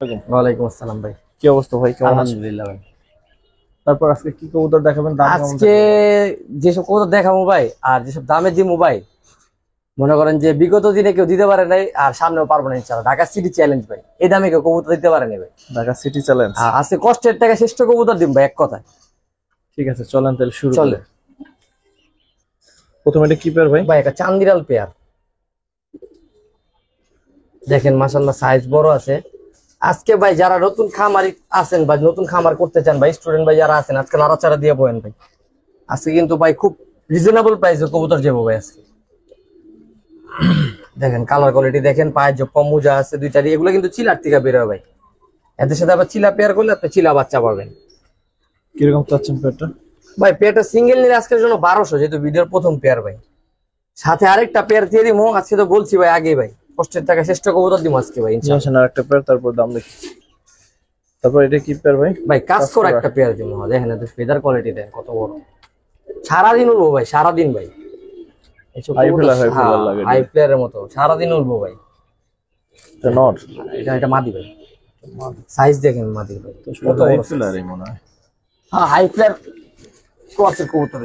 ওয়ালাইকুম আসসালাম ভাই। কি অবস্থা ভাই? কেমন আছেন? আলহামদুলিল্লাহ ভাই। তারপর আজকে কি কবুতর দেখাবেন? দাম কেমন আজকে যেসব কবুতর দেখাবো ভাই আর যেসব দামে দিমু ভাই, মনে করেন যে বিগত দিনে কেউ দিতে পারে নাই আর সামনেও পারবো না ইনশাআল্লাহ। ঢাকা সিটি চ্যালেঞ্জ ভাই, এই দামে কেউ কবুতর দিতে পারে নাই ভাই। Dhaka city challenge. আজকে কষ্টের টাকা শ্রেষ্ঠ কবুতর দিম ভাই, এক কথা। ঠিক আছে, চলেন তাহলে শুরু করি। চলে প্রথমে এটা কি পেয়ার ভাই? ভাই একটা চান্দিরাল পেয়ার দেখেন, মাশাআল্লাহ সাইজ বড় আছে। আজকে ভাই যারা নতুন খামারি আছেন বা নতুন খামার করতে চান ভাই, স্টুডেন্ট ভাই যারা আছেন, আজকে নাড়াচাড়া দিয়ে বলেন ভাই। আজকে কিন্তু ভাই খুব রিজনেবল প্রাইসে কবুতর যাবো ভাই আজকে। দেখেন কালার কোয়ালিটি দেখেন, পায়ের যে কমুজা আছে দুইটারি, এগুলো কিন্তু চিলার থেকে বের হয় ভাই। এদের সাথে আবার চিলা পেয়ার করলে আপনি চিলা বাচ্চা পাবেন। কিরকম চাচ্ছেন পেয়ারটা? ভাই পেয়ারটা সিঙ্গেল নিলে আজকের জন্য 1200, যেহেতু ভিডিওর প্রথম পেয়ার ভাই। সাথে আরেকটা পেয়ার দিয়ে দিমো, আজকে তো বলছি ভাই আগে ভাই, কষ্টের টাকা শ্রেষ্ঠ কবুতর দিমো আজকে ভাই ইনশাআল্লাহ। আরেকটা পেয়ার, তারপর দাম দেখি। তারপর এটা কি পেয়ার ভাই? ভাই কাজ করে একটা পেয়ার দিমো, দেখেন এদের ফেদার কোয়ালিটি দেখেন কত বড়। সারাদিন উড়বো ভাই, সারাদিন ভাই। হাই ফ্লেয়ারের মতো সারাদিন উড়বো ভাই। এটা মাদি ভাই, সাইজ দেখেন মাদি ভাই কত হাই ফ্লেয়ারই মনে হয়। হ্যাঁ হাই ফ্লেয়ার ক্রসের কবুতর।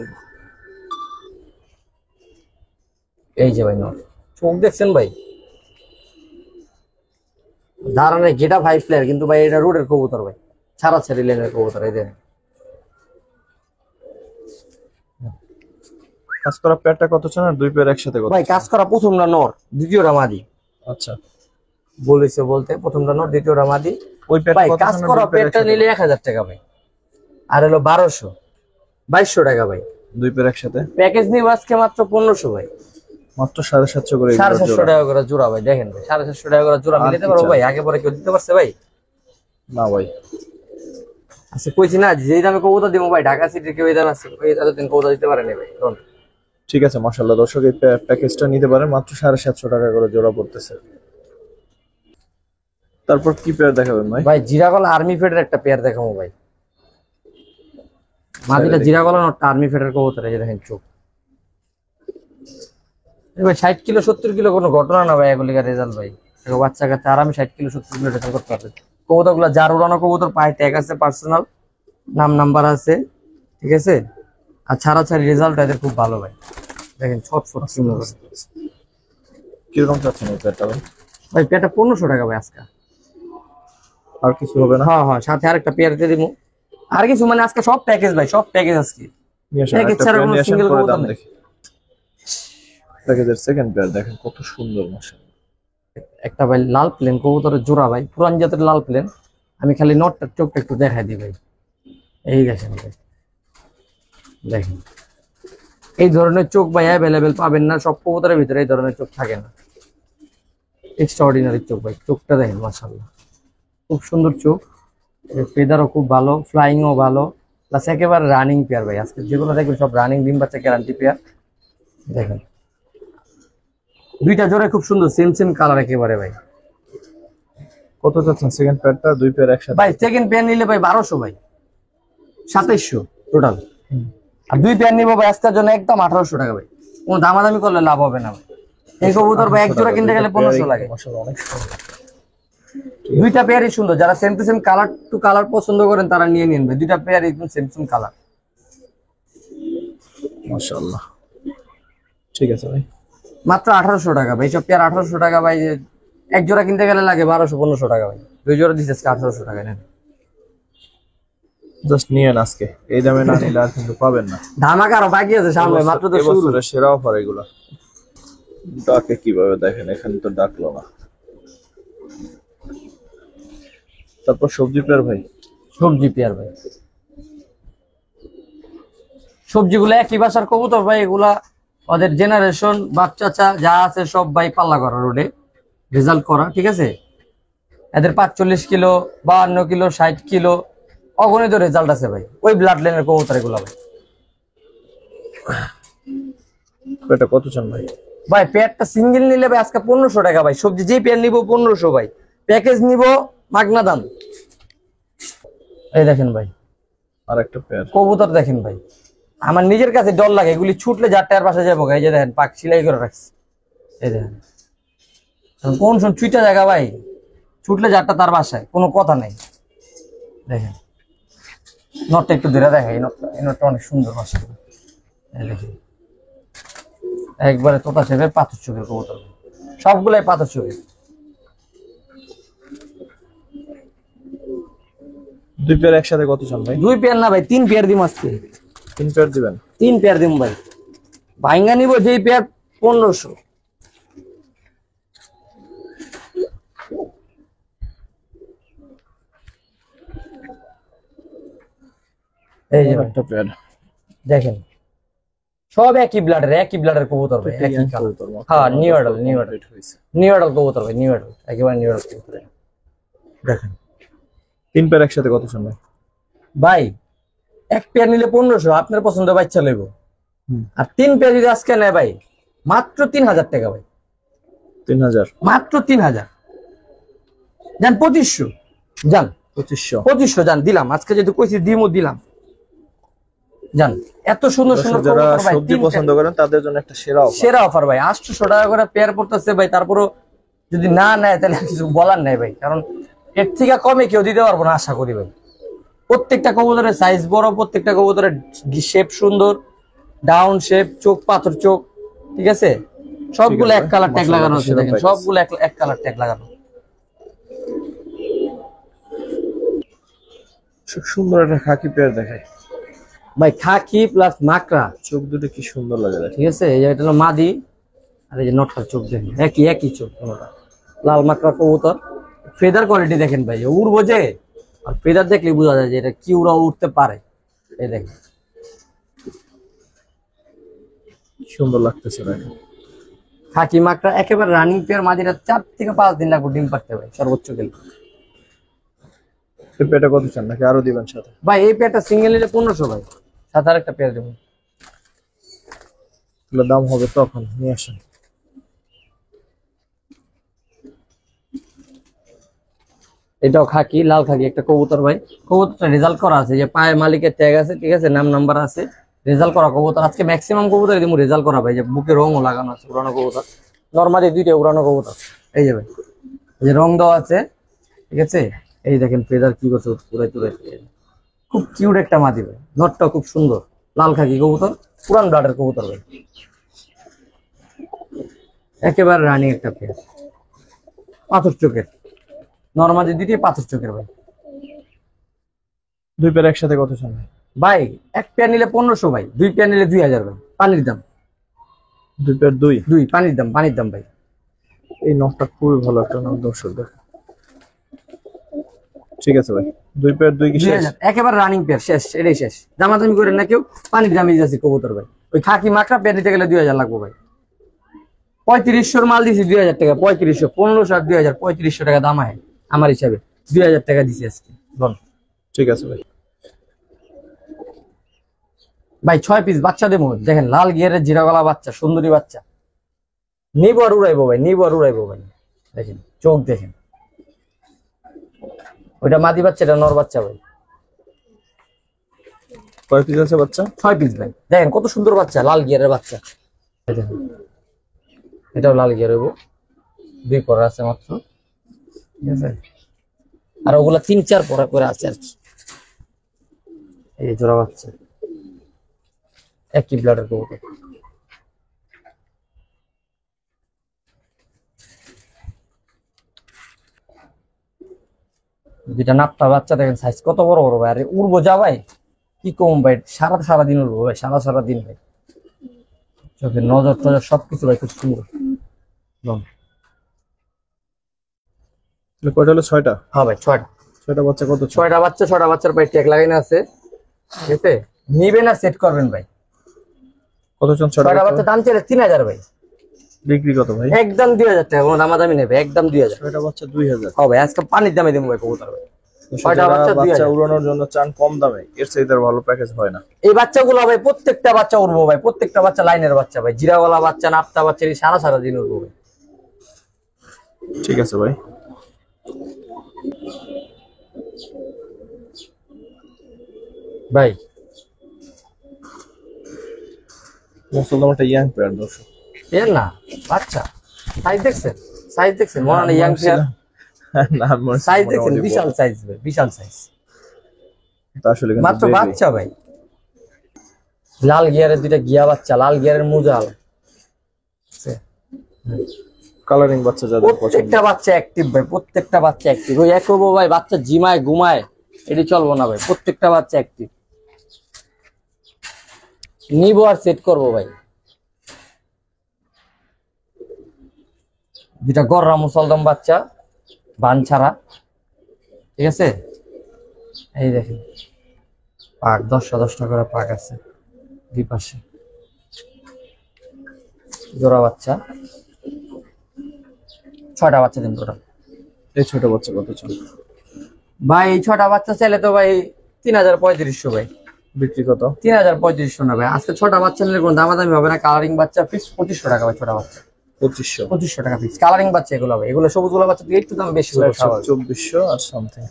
এই যে ভাই নর, চোখ দেখছেন ভাই, দাঁড়ানো গেটা হাই ফ্লেয়ার, কিন্তু ভাই এটা রোডের কবুতর ভাই, ছাড়া ছাড়ি লেনের কবুতর। এই যে কাজ করা পেয়ারটা কত চান আর দুই পেয়ার একসাথে কত? ভাই কাজ করা প্রথমটা নর, দ্বিতীয়টা মাদি। আচ্ছা, বলেছে বলতে প্রথমটা নর, দ্বিতীয়টা মাদি। ওই পেয়ার ভাই কাজ করা পেয়ারটা নিলে 1000 টাকা ভাই, আর হলো 1200 2200 টাকা ভাই। দুই পেয়ার একসাথে প্যাকেজ নিব আজকে মাত্র 1500 ভাই, মাত্র 750 করে। 750 টাকা করে জোড়া ভাই। দেখেন ভাই 750 টাকা করে জোড়া মিলাতে পারবো ভাই? আগে পরে কেউ দিতে পারছে ভাই? না ভাই। আচ্ছা কইছি না যে দামে কবুতর দিব ভাই, ঢাকা সিটির কেউ এই দামে আছে ওই দিন কবুতর দিতে পারে না ভাই। ঠিক আছে, মাশাআল্লাহ দর্শক এই প্যাকেজটা নিতে পারেন, মাত্র 750 টাকা করে জোড়া পড়তেছে। তারপর কি পেয়ার দেখাবেন ভাই? ভাই জিরাগলা আর্মি ফেডের একটা পেয়ার দেখাবো ভাই। মাদিটা জিরাগলা নটটা আর্মি ফেডের কবুতর। এই দেখেন চোখ ভাই, 60 কিলো 70 কিলো কোনো ঘটনা না ভাই এগুলিকার রেজাল্ট ভাই। বাচ্চা কাচ্চা আরামে 60 কিলো 70 কিলো রেজাল্ট করতে পারবে। কবুতর গুলা যার উড়ানো কবুতর, পায়ে ট্যাগ আছে, পার্সোনাল নাম নাম্বার আছে, ঠিক আছে। আর ছাড়া ছাড়ি রেজাল্ট এদের খুব ভালো ভাই। দেখেন ছটফট কিরকম চাচ্ছেন এই পেয়ারটা ভাই? ভাই পেয়ারটা 1500 টাকা ভাই আজকে। আর কিছু হবে না? হ্যাঁ হ্যাঁ, সাথে আরেকটা পেয়ার দিয়ে দিব। আর কিছু মানে আজকে সব প্যাকেজ ভাই, সব প্যাকেজ আজকে। প্যাকেজ ছাড়া কোনো সিঙ্গেল কবুতর নেই। প্যাকেজের সেকেন্ড পেয়ার দেখেন কত সুন্দর মাশাআল্লাহ। একটা ভাই লাল প্লেন কবুতরের জোড়া ভাই, পুরান জাতের লাল প্লেন। আমি খালি নটটার চোখটা একটু দেখাই দিই ভাই। এই দেখেন ভাই, দেখেন এই ধরনের চোখ ভাই অ্যাভেলেবেল পাবেন না, সব কবুতরের ভিতরে এই ধরনের চোখ থাকে না। এক্সট্রাঅর্ডিনারি চোখ ভাই, চোখটা দেখেন মাশাআল্লাহ, খুব সুন্দর চোখ। ফেদারও খুব ভালো, ফ্লাইংও ভালো, প্লাস একেবারে রানিং পেয়ার ভাই। আজকে যেগুলো দেখবেন সব রানিং ডিম বাচ্চা গ্যারান্টি পেয়ার। দেখেন দুইটা জোড়া খুব সুন্দর, সেম সেম কালার একেবারে ভাই। কত চাচ্ছেন সেকেন্ড পেয়ারটা? দুই পেয়ার একসাথে ভাই সেকেন্ড পেয়ার নিলে ভাই 1200 ভাই, 2700 টোটাল। আর দুই পেয়ার নিবো ভাই আজকের জন্য একদম 1800 টাকা ভাই। কোনো দামাদামি করলে লাভ হবে না ভাই। এই কবুতর ভাই এক জোড়া কিনতে গেলে 1500 লাগে। অনেক সুন্দর দুইটা পেয়ারই সুন্দর, যারা same to same colour to colour পছন্দ করেন তারা নিয়ে নিন ভাই। দুইটা পেয়ার একদম সেম সেম কালার মাশাআল্লাহ। ঠিক আছে ভাই, মাত্র 1800 টাকা ভাই। সব পেয়ার 1800 টাকা ভাই। এক জোড়া কিনতে গেলে লাগে 1200-1500 টাকা ভাই। দুই জোড়া দিচ্ছে আজকে 1800 টাকা নেন। জাস্ট নিয়েন আজকে, এই দামে না নিলে আর কিন্তু পাবেন না। ধামাকা আরো বাকি আছে সামনে, মাত্র তো শুরু। এবছরের সেরা অফার এগুলা। ডাকে কিভাবে দেখেন, এখানে তো ডাকলো না। তারপর সবজি পেয়ার ভাই। সবজি পেয়ার ভাই, সবজিগুলো একই বাসার কবুতর ভাই। এগুলা ওদের জেনারেশন বাচ্চা যা আছে সব ভাই পাল্লা করা, রোডে রেজাল্ট করা, ঠিক আছে। এদের 45 কিলো 52 কিলো 60 কিলো অগণিত রেজাল্ট আছে ভাই, ওই ব্লাড লাইনের কবুতর এগুলা ভাই। এটা কত চান ভাই? ভাই পেয়ারটা সিঙ্গেল নিলে ভাই আজকে 1500 টাকা ভাই। সবজি যে পেয়ার নিবো 1500 ভাই, প্যাকেজ নিবো মাগনা দাম। এই দেখেন ভাই আর একটা পেয়ার কবুতর দেখেন ভাই, আমার নিজের কাছে ডর লাগে এগুলি ছুটলে 4টার পাশে যাবো। এই যে দেখেন পাক সিলাই করে রাখছে, এই দেখেন কোন চুইটা জায়গা ভাই, ছুটলে যারটা তার বাসায়, কোনো কথা নাই। দেখেন নটটা একটু ধরে দেখেন, এই নটটা অনেক সুন্দর বাসা। দেখেন একবারে তোতা শেপের পাথর চোখের কবুতর, সবগুলাই পাথর চোখের। দুই পেয়ার একসাথে কত চান ভাই? 2 পেয়ার না ভাই, 3 পেয়ার দিম আজকে। 3 পেয়ার দিবেন? 3 পেয়ার দিম ভাই। ভাইঙ্গা নিব যেই পেয়ার 1500। এই যে একটা পেয়ার দেখেন, সব একই ব্লাডের কবুতর ভাই, একই কালার। হ্যাঁ, নিউ অ্যাডাল কবুতর ভাই, নিউ অ্যাডাল, একেবারে নিউ অ্যাডাল কবুতর। দেখেন 3 পেয়ার একসাথে কত চান ভাই? ভাই এক পেয়ার নিলে 1500, আপনার পছন্দ বাচ্চা লইব। আর 3 পেয়ার যদি আজকে নেয় ভাই, মাত্র 3000 টাকা ভাই। 3000? মাত্র 3000। যান 2500, যান 2500 যান, দিলাম আজকে যেহেতু কইছি দিমও দিলাম। যান, এত সুন্দর সুন্দর যারা কবুতর ভাই, সবজি পছন্দ করেন তাদের জন্য একটা সেরা অফার ভাই। 800 টাকা করে পেয়ার পড়তেছে ভাই, তারপরও যদি না নেয় তাহলে কিছু বলার নাই ভাই, কারণ এর থেকে কমে কেউ দিতে পারবো না আশা করি ভাই। প্রত্যেকটা কবুতরের সাইজ বড়, প্রত্যেকটা কবুতরের শেপ সুন্দর, ডাউন শেপ, চোখ পাথর চোখ, ঠিক আছে? সবগুলো এক কালার ট্যাগ লাগানো আছে, দেখেন সবগুলো এক কালার ট্যাগ লাগানো। খুব সুন্দর একটা খাকি পেয়ার দেখায় ভাই, খাকি প্লাস মাকড়া, চোখ দুটো কি সুন্দর লাগে দেখেন। ঠিক আছে? এই যে এটা হলো মাদি, আর এই যে নটটার চোখ দেখেন একই চোখ, কোনোটা লাল মাকড়া কবুতর। ফেদার কোয়ালিটি দেখেন ভাই, উড়বো যে, আর ফেদার দেখলে বোঝা যায় যে এটা কি উড়তে পারে। এই দেখেন সুন্দর লাগতেছে দেখেন। খাকি মাকড়া একেবারে রানিং পেয়ার, মাদিরা 4 থেকে 5 দিন লাগবে ডিম পারতে ভাই সর্বোচ্চ গেলে। এই পেয়ারটা কত চান, নাকি আরো দিবেন সাথে? ভাই এই পেয়ারটা সিঙ্গেল নিলে 1500 ভাই, সাথে আরেকটা পেয়ার দেবো। দাম হবে তখন নিয়ে আসেন। এটাও খাকি, লাল খাকি একটা কবুতর ভাই। কবুতরটা রেজাল্ট করা আছে, যে পায়ে মালিকের ট্যাগ আছে, ঠিক আছে, নাম নাম্বার আছে, রেজাল্ট করা কবুতর। আজকে ম্যাক্সিমাম কবুতর দিমু রেজাল্ট করা ভাই, যে বুকে রঙও লাগানো আছে, উড়ানো কবুতর। নরমালি 2টা উড়ানো কবুতর। এই যে ভাই, এই যে রং দেওয়া আছে, ঠিক আছে? এই দেখেন ফেদার কি করছে, উড়াই তুড়াই। খুব কিউট একটা মাদি ভাই, নটটা খুব সুন্দর, লাল খাকি কবুতর, পুরান ব্লাডের কবুতর ভাই, একেবারে রানী একটা পেয়ার, পাথর চোখের। নরমালি 2টি পাথর চোখের ভাই। 2 পেয়ার একসাথে কত চান ভাই এক পেয়ার নিলে 1500 ভাই, 2 পেয়ার নিলে 2000 ভাই, পানির দাম। 2 পেয়ার 2 পানির দাম ভাই। এই নটটা খুবই ভালো একটা নট, দর্শক দেখেন। ঠিক আছে ভাই, 2 পেয়ার 2 কি শেষ? একেবারে রানিং পেয়ার, শেষ, এটাই শেষ। দামাদামি করেন না কেউ, পানির দামে যাচ্ছে কবুতর ভাই। ওই খাকি মাকড়া পেয়ার নিতে গেলে 2000 লাগবে ভাই। 3500 মাল দিছি 2000 টাকা, 3500, 1500 আর 2000, 3500 টাকা দাম হয় আমার হিসাবে। 2000 টাকা দিছি আজকে। বল ঠিক আছে ভাই। ভাই 6 পিস বাচ্চা দেবো, দেখেন লাল গিয়ারের জিরা গলা বাচ্চা, সুন্দরী বাচ্চা। নিব আর উড়াইবো ভাই, দেখেন চোখ দেখেন, ওইটা মাদি বাচ্চা, এটা নর বাচ্চা ভাই। কয় পিস আছে বাচ্চা? 6 পিস ভাই। দেখেন কত সুন্দর বাচ্চা, লাল গিয়ারের বাচ্চা। দেখেন এটাও লাল গিয়ার হইব, 2 পরা আছে মাত্র, ঠিক আছে? আর ওগুলা 3-4 পরা করে আছে আর কি। এই জোড়া বাচ্চা, একই ব্লাডের কবুতর। যেটা নাপটা বাচ্চা, দেখেন সাইজ কত বড় বড় ভাই। আরে উড়বো যা ভাই, কি কম ভাই, সারাদিন উড়বো ভাই, সারাদিন ভাই। চোখের নজর টজর সবকিছু ভাই খুব সুন্দর। কয়টা হলো? 6টা? হ্যাঁ ভাই 6টা। 6টা বাচ্চা কত? 6টা বাচ্চা, 6টা বাচ্চার ভাই ট্যাগ লাগানো আছে, ঠিক আছে? নিবেন আর সেট করবেন ভাই। কত চান? 6টা বাচ্চা দাম চাইলে 3000 ভাই, বিক্রি কত ভাই? একদম 2000 টাকা, কোনো দামাদামি নেই ভাই, একদম 2000। 6টা বাচ্চা 2000? হ্যাঁ ভাই, আজকে পানির দামে দেবো ভাই কবুতর ভাই। 6টা বাচ্চা বাচ্চা 2000। উড়ানোর জন্য চান কম দামে, এর চাইতে ভালো প্যাকেজ হয় না। এই বাচ্চাগুলো ভাই প্রত্যেকটা বাচ্চা উড়বো ভাই, প্রত্যেকটা বাচ্চা লাইনের বাচ্চা ভাই, জিরাওয়ালা বাচ্চা, নাপতা বাচ্চা, সারাদিন উড়বো ভাই। ঠিক আছে ভাই। ভাই মুসলমান একটা ইয়াং পেয়ার, দর্শক এর না বাচ্চা, সাইজ দেখছেন মনে হয় ইয়াং পেয়ার। না সাইজ দেখেন, বিশাল সাইজ ভাই, বিশাল সাইজ। আসলে কিন্তু মাত্র baby। বাচ্চা ভাই, লাল গিয়ারের দুইটা গিয়া বাচ্চা, লাল গিয়ারের মুজাল। কালারিং বাচ্চা যাদের পছন্দ। প্রত্যেকটা বাচ্চা অ্যাক্টিভ ভাই, প্রত্যেকটা বাচ্চা অ্যাক্টিভ। ওই এক করবো ভাই বাচ্চা জিমায় ঘুমায়, এটি চলবো না ভাই, প্রত্যেকটা বাচ্চা অ্যাক্টিভ। নিবো আর সেট করবো ভাই। দুইটা গররা মুসলদম বাচ্চা, বান ছাড়া, ঠিক আছে। এই দেখেন পাক 10টা করে পাক আছে দুই পাশে। জোড়া বাচ্চা, 6টা বাচ্চা দিন টোটাল। এই ছোট বাচ্চা কত চান ভাই? 6টা বাচ্চা চাইলে তো ভাই 3350 ভাই। বিক্রি কত? 3350 না ভাই। আজকে 6টা বাচ্চা নিলে কোনো দামাদামি হবে না। কালারিং বাচ্চা ফিক্স 2500 টাকা ভাই। ছোটা বাচ্চা 2500 টাকা ফিক্স। কালারিং বাচ্চা এগুলো ভাই, এগুলো সবুজ গুলো বাচ্চা একটু দাম বেশি হবে। 2400 আর সামথিং।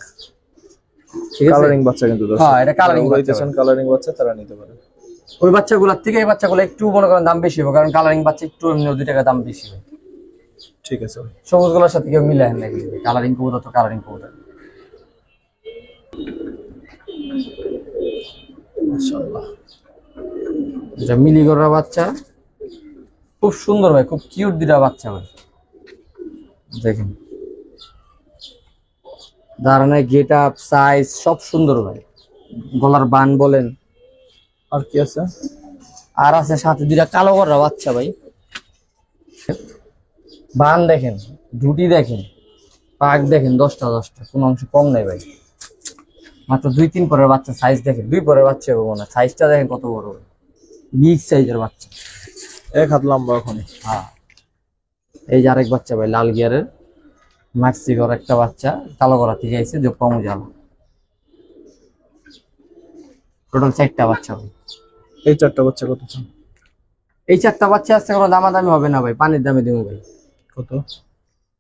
ঠিক আছে, কালারিং বাচ্চা কিন্তু দর্শক, হ্যাঁ এটা কালারিং বাচ্চা। চাইছেন কালারিং বাচ্চা তারা নিতে পারে। ওই বাচ্চাগুলোর থেকে এই বাচ্চাগুলো একটু মনে করেন দাম বেশি হবে, কারণ কালারিং বাচ্চা একটু এমনি 2 টাকা দাম বেশি হয়। ঠিক আছে ভাই। সবুজ গুলোর সাথে কেউ মিলায় না, কালারিং কবুতর তো কালারিং কবুতর। মাশাআল্লাহ, এটা মিলি গররা বাচ্চা, খুব সুন্দর ভাই, খুব কিউট দুটা বাচ্চা ভাই। দেখেন দাঁড়ানোর গেট আপ, সাইজ সব সুন্দর ভাই। গলার বান বলেন। আর কি আছে? আর আছে সাথে দুইটা কালো গররা বাচ্চা ভাই। বান দেখেন, দুটি দেখেন, পাক দেখেন, 10টা কোনো অংশ কম নাই ভাই। মাত্র 2-3 পরের বাচ্চা। সাইজ দেখেন, 2 পরের বাচ্চা হবে না। সাইজটা দেখেন কত বড়, বিগ সাইজের বাচ্চা, 1 হাত লম্বা ওখানে। হ্যাঁ এই যে আরেক বাচ্চা ভাই, লাল গিয়ারের মাক্সি গর একটা বাচ্চা, কালো গড়া থেকে আইছে যে কম জাল। টোটাল 4টা বাচ্চা ভাই। এই 4টা বাচ্চা কত চান? এই 4টা বাচ্চা আসছে, কোনো দামাদামি হবে না ভাই, পানির দামে দিব ভাই। কত?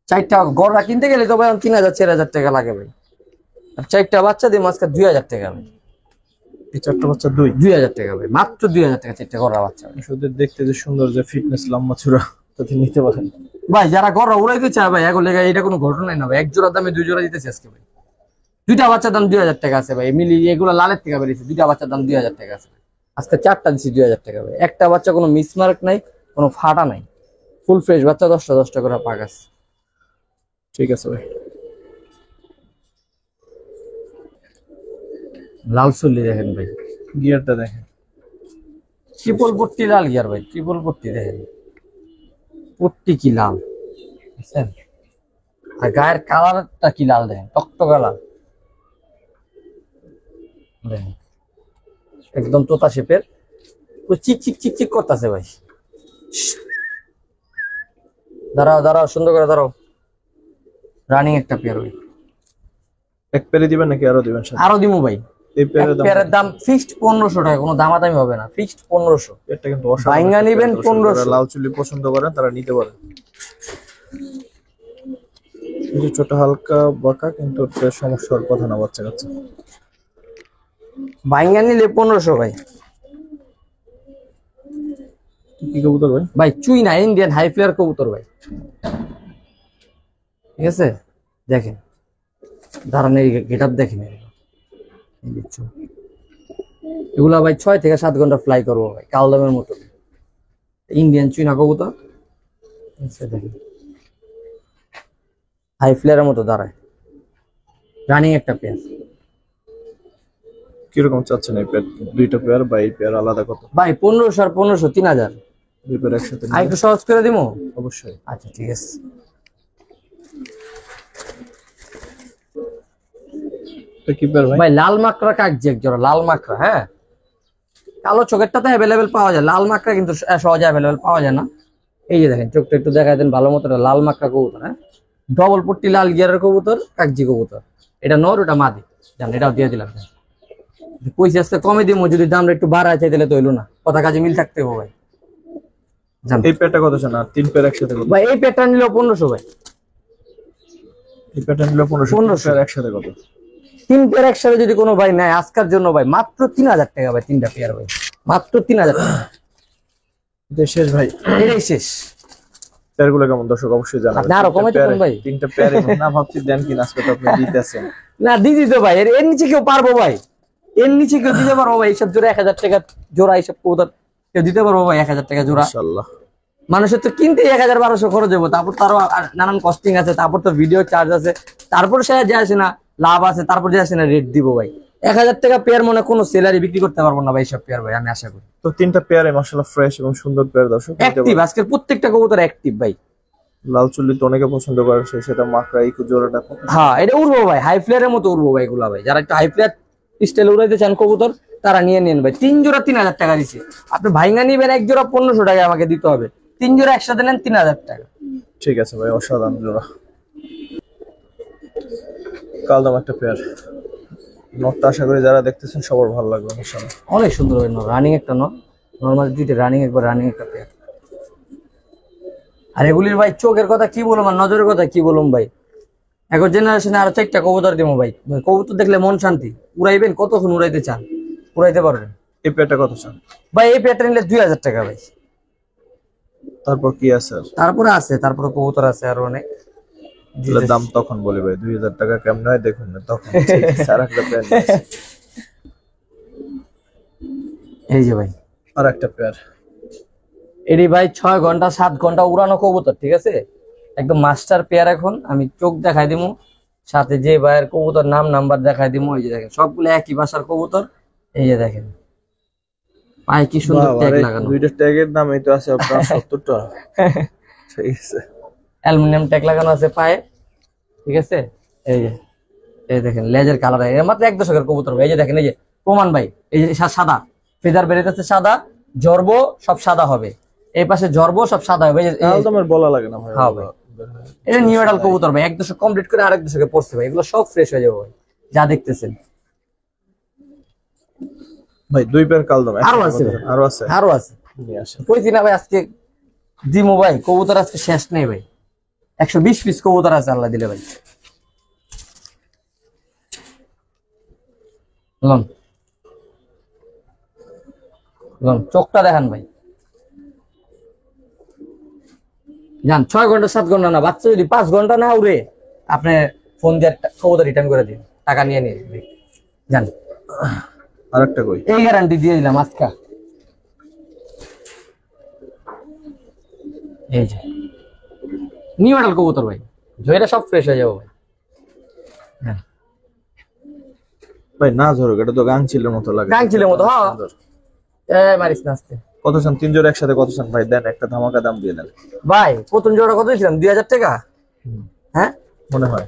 4টা গড়া কিনতে গেলে তো ভাই 3000-4000 টাকা লাগে ভাই। আর 4টা বাচ্চা দিব আজকে 2000 টাকা ভাই। এই 4টা বাচ্চা 2000 টাকা ভাই, মাত্র 2000 টাকা 4টা গড়া বাচ্চা ভাই। শুধু দেখতে যে সুন্দর, যে ফিটনেস লম্বা চূড়া, তাতে নিতে পারেন ভাই। যারা গড়া উড়াইতে চায় ভাই, এগুলো এটা কোনো ঘটনাই না ভাই। এক জোড়ার দামে 2 জোড়া দিতেছে আজকে ভাই। 2টা বাচ্চার দাম 2000 টাকা আছে ভাই। মিলি এগুলো লালের থেকে বেরিয়েছে, 2টা বাচ্চার দাম 2000 টাকা আছে আজকে। 4টা দিচ্ছি 2000 টাকা ভাই। একটা বাচ্চা কোনো মিসমার্ক নাই, কোনো ফাটা নাই, ফুল ফ্রেশ বাচ্চা। 10টা করে পাক আছে। ঠিক আছে ভাই। লাল চল্লি দেখেন ভাই, গিয়ারটা দেখেন, ট্রিপল পট্টি লাল গিয়ার ভাই। ট্রিপল পট্টি দেখেন, পট্টি কি লাল, বুঝছেন? আর গায়ের কালারটা কি লাল দেখেন, টকটকা লাল দেখেন, একদম তোতা শেপের। চিক চিক চিক চিক করতেছে ভাই। দাঁড়াও সুন্দর করে দাঁড়াও। রানিং একটা পেয়ার ভাই। এক পেয়ারে দিবেন নাকি আরো দিবেন সাথে? আরো দিমু ভাই। এই পেয়ারের দাম ফিক্সড 1500 টাকা, কোনো দামাদামি হবে না, ফিক্সড 1500। এটা কিন্তু বাইঙ্গা নিবেন 1500। লাল চুলি পছন্দ করেন তারা নিতে পারেন। এই যে ছোট হালকা বাঁকা, কিন্তু সমস্যার কথা না বাচ্চা কাচ্চা। বাইঙ্গা নিলে 1500 ভাই। কি কবুতর ভাই? ভাই চুই না, ইন্ডিয়ান হাই ফ্লেয়ার কবুতর ভাই। ঠিক আছে, দেখেন দাঁড়ান, এই গেট আপ দেখেন। এগুলা ভাই 6 থেকে 7 ঘন্টা ফ্লাই করবো ভাই, কালদমের মতো। ইন্ডিয়ান চুইনা কবুতর দেখেন, হাই ফ্লেয়ারের মতো দাঁড়ায়। রানিং একটা পেয়ার। কিরকম চাচ্ছেন এই পেয়ার? 2টা পেয়ার বা এই পেয়ার আলাদা কত? ভাই 1500 আর 1500, 3000। 2 পেয়ার একসাথে আর একটু সহজ করে দিবো? অবশ্যই। আচ্ছা ঠিক আছে। কি পেয়ার ভাই? ভাই লাল মাকড়া কাকজি এক জোড়া, লাল মাকড়া। হ্যাঁ, কালো চোখেরটা তো অ্যাভেলেবেল পাওয়া যায়, লাল মাকড়া কিন্তু সহজে অ্যাভেলেবেল পাওয়া যায় না। এই যে দেখেন, চোখটা একটু দেখাই দেন ভালো মতো। লাল মাকড়া কবুতর, হ্যাঁ, ডবল পট্টি লাল গিয়ারের কবুতর, কাকজি কবুতর। এটা নর, ওটা মাদি। জান, এটাও দিয়ে দিলাম। পয়সা আজকে কমে দিব, যদি দামটা একটু বাড়ায় চাই তাহলে তো হইলো না। কথা কাজে মিল থাকতে হবে ভাই। এই পেয়ারটা কত চান? আর 3 পেয়ার একসাথে কত ভাই? এই পেয়ারটা নিল 1500 ভাই। এই পেয়ারটা নিল 1500 পেয়ার একসাথে কত? 3 পেয়ার একসাথে যদি কোনো ভাই নেয় আজকের জন্য ভাই, মাত্র 3000 টাকা ভাই। 3টা পেয়ার ভাই, মাত্র 3000 টাকা। এটা শেষ ভাই? এটাই শেষ। পেয়ারগুলো কেমন দর্শক অবশ্যই জানাবেন। আপনি আরো কমাইতে পারেন ভাই। তিনটা পেয়ার না ভাবছি দেন কিনা আজকে তো আপনি দিতেছেন। না দিদি তো ভাই, এর নিচে কেউ পারবো ভাই? এর নিচে কেউ দিতে পারবো ভাই? এইসব জোড়া 1000 টাকা জোড়া, এইসব কবুতর কেউ দিতে পারবো ভাই 1000 টাকা জোড়া? মাশাআল্লাহ। মানুষের তো কিনতে 1000-1200 খরচ হবো, তারপর তারও নানান কস্টিং আছে, তারপর তো ভিডিও চার্জ আছে, তারপর সে যে আসে না লাভ আছে, তারপর যে আসে না রেট দিব ভাই। 1000 টাকা পেয়ার মনে কোনো সেলারি বিক্রি করতে পারবো না ভাই সব পেয়ার ভাই, আমি আশা করি। তো তিনটা পেয়ারে মাশাআল্লাহ ফ্রেশ এবং সুন্দর পেয়ার দর্শক। অ্যাক্টিভ, আজকের প্রত্যেকটা কবুতর অ্যাক্টিভ ভাই। লাল চুল্লি তো অনেকে পছন্দ করে, সেটা মাকড়া এই জোড়াটা। হ্যাঁ এটা উড়বো ভাই, হাই ফ্লেয়ারের মতো উড়বো ভাই এগুলা ভাই। যারা একটু হাই ফ্লেয়ার স্টাইল উড়াইতে চান কবুতর, তারা নিয়ে নেন ভাই। 3 জোড়া 3000 টাকা দিছে, আপনি ভাইঙ্গা নিবেন 1 জোড়া 1500 টাকা আমাকে দিতে হবে, 3 জোড়া একসাথে নেন 3000 টাকা। ঠিক আছে ভাই, অসাধারণ জোড়া। কালদম একটা পেয়ার, নটটা আশা করি যারা দেখতেছেন সবার ভালো লাগবে ইনশাআল্লাহ। অনেক সুন্দর হয় নর, রানিং একটা নর, নরমাল দুইটা রানিং, একবার রানিং একটা পেয়ার। আর এগুলির ভাই চোখের কথা কি বলুম আর নজরের কথা কি বলুম ভাই। এখন জেনারেশনে আরো 4টা কবুতর দিব ভাই। কবুতর দেখলে মন শান্তি। উড়াইবেন, কতক্ষণ উড়াইতে চান উড়াইতে পারবেন। এই পেয়ারটা কত চান ভাই? এই পেয়ারটা নিলে 2000 টাকা ভাই। তারপর কি আছে? তারপরে আছে, তারপরে কবুতর আছে আরো অনেক। এগুলোর দাম তখন বলি ভাই, 2000 টাকা কেমন হয় দেখুন না তখন। আর একটা পেয়ার এই যে ভাই আর একটা পেয়ার, এডি ভাই 6 ঘন্টা 7 ঘন্টা উড়ানো কবুতর, ঠিক আছে, একদম মাস্টার পেয়ার। এখন আমি চোখ দেখাই দিমু, সাথে যে ভাইয়ের কবুতর নাম নাম্বার দেখাই দিমু। এই যে দেখেন সবগুলো একই বাসার কবুতর। এই যে দেখেন পায়ে কি সুন্দর ট্যাগ লাগানো, দুইটা ট্যাগের দাম এই তো আছে আপনার 70 টাকা। ঠিক আছে, অ্যালুমিনিয়াম ট্যাগ লাগানো আছে পায়ে, ঠিক আছে। এই যে এই দেখেন লেজের কালার, এর মাত্র 1 দশকের কবুতর ভাই। এই যে দেখেন, এই যে প্রমাণ ভাই, এই যে সাদা ফেদার বেরিয়েছে, সাদা জর্ব সব সাদা হবে, এই পাশে জর্ব সব সাদা হবে। কালদমের বলা লাগে না ভাই। হ্যাঁ ভাই, এটা নিউ এডাল কবুতর ভাই, 1 দশক কমপ্লিট করে আরেক দশকে পড়ছে ভাই। এগুলো সব ফ্রেশ হয়ে যাবে ভাই, যা দেখতেছেন। ভাই 2 পেয়ার কালদম আরো আছে, আরো আছে, আরো আছে। নিয়ে আসেন। কইছি না ভাই আজকে দিমু ভাই, কবুতর আজকে শেষ নেই ভাই। 120 পিস কবুতর আছে আল্লাহ দিলে ভাই। লন লন চোখটা দেখান ভাই। যান 6 ঘন্টা 7 ঘন্টা না, বাচ্চা যদি 5 ঘন্টা না উড়ে, আপনি ফোন দিয়ে কবুতর রিটার্ন করে দিন, টাকা নিয়ে নিন যান। আরেকটা কই, এই গ্যারান্টি দিয়ে দিলাম আজকে। এই যে নিউ মডেল কবুতর ভাই, জয়টা সব ফ্রেশ হয়ে যাবে ভাই। হ্যাঁ ভাই না ঝরুক, এটা তো গাংচিলের মতো লাগে। গাংচিলের মতো, হ্যাঁ। মারিস না আস্তে। কত চান? 3 জোড়া একসাথে কত চান ভাই? দেন একটা ধামাকা দাম দিয়ে দেন ভাই। প্রথম জোড়া কত দিয়েছিলাম? 2000 টাকা। হ্যাঁ মনে হয়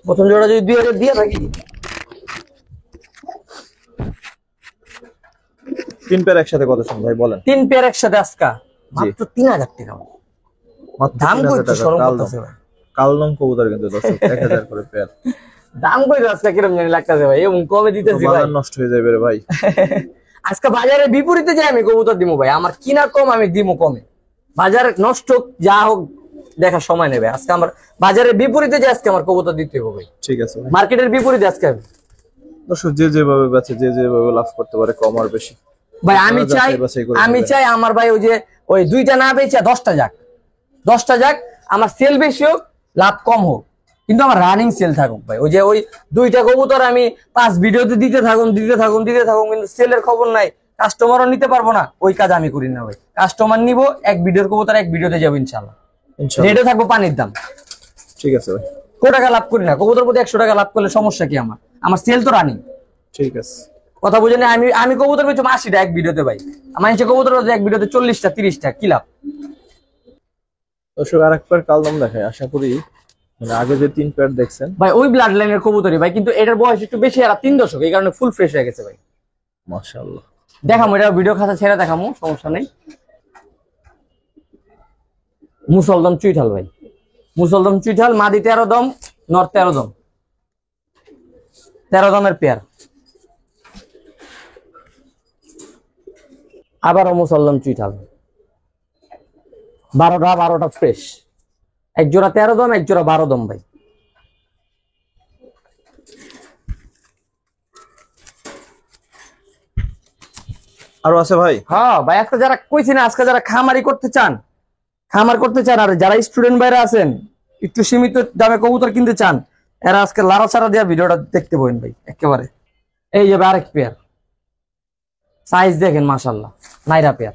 প্রথম জোড়া যদি 2000 দিয়ে থাকি, 3 পেয়ার একসাথে কত চান ভাই বলেন? 3 পেয়ার একসাথে আজকা মাত্র 3000 টাকা। মাত্র দাম 3000 কইতে টাকা। শরম করতেছে ভাই। কালদম কবুতর কিন্তু দর্শক 1000 করে পেয়ার। দাম কইতে আজকে কিরকম জানি লাগতেছে ভাই, এবং কমে দিতেছি ভাই। বাজার নষ্ট হয়ে যাবে রে ভাই। আজকে বাজারে বিপরীতে যাই আমি কবুতর দিমু ভাই, আমার কিনা কম আমি দিমু কমে। বাজার নষ্ট যা হোক দেখার সময় নেবে, আজকে আমার বাজারের বিপরীতে যে আজকে আমার কবুতর দিতে হবে ভাই। ঠিক আছে ভাই, মার্কেটের বিপরীতে আজকে দর্শক যে যেভাবে বেচে যে যেভাবে লাভ করতে পারে, কম আর বেশি ভাই। আমি চাই আমার ভাই ওই যে ওই 2টা না বেচে 10টা যাক, 10টা যাক, আমার সেল বেশি হোক, লাভ কম হোক, কিন্তু আমার রানিং সেল থাকুক ভাই। ওই যে ওই 2টা কবুতর আমি 5 ভিডিওতে দিতে থাকুন, কিন্তু সেলের খবর নাই, কাস্টমারও নিতে পারবো না, ওই কাজ আমি করি না ভাই। কাস্টমার নিব, 1 ভিডিওর কবুতর 1 ভিডিওতে যাবো ইনশাআল্লাহ। রেটে থাকবো পানির দাম। ঠিক আছে ভাই, কত টাকা লাভ করি না, কবুতর প্রতি 100 টাকা লাভ করলে সমস্যা কি? আমার সেল তো রানিং। ঠিক আছে, কথা বুঝে না। আমি কবুতর বেচলাম 80টা 1 ভিডিওতে ভাই, আমার কবুতর 1 ভিডিওতে 40টা 30টা, কি লাভ? দর্শক আরেক পেয়ার কালদম দেখায়, আশা করি মানে আগে যে 3 পেয়ার দেখছেন ভাই ওই ব্লাড লাইনের কবুতরই ভাই, কিন্তু এটার বয়স একটু বেশি, আর 3 দশক, এই কারণে ফুল ফ্রেশ হয়ে গেছে ভাই। মাশাআল্লাহ, দেখামো এটা ভিডিও খাতা ছেড়ে দেখামো, সমস্যা নেই। মুসলদম চুইঠাল ভাই, মুসলদম চুইঠাল, মাদি 13 দম, নর 13 দম, 13 দমের পেয়ার। আবারও মুসলদম চুইঠাল, 12টা ফ্রেশ, 1 জোড়া 13 দম, 1 জোড়া 12 দম ভাই। আরো আছে ভাই? হ্যাঁ ভাই, আজকে যারা কইছি না, আজকে যারা খামারি করতে চান, খামার করতে চান আর যারা স্টুডেন্ট বাইরে আছেন একটু সীমিত দামে কবুতর কিনতে চান, এরা আজকে লাড়া ছাড়া দেওয়া ভিডিওটা দেখতে পাবেন ভাই একেবারে। এই যাবে আরেক পেয়ার, সাইজ দেখেন মাশাআল্লাহ, নাইরা পেয়ার,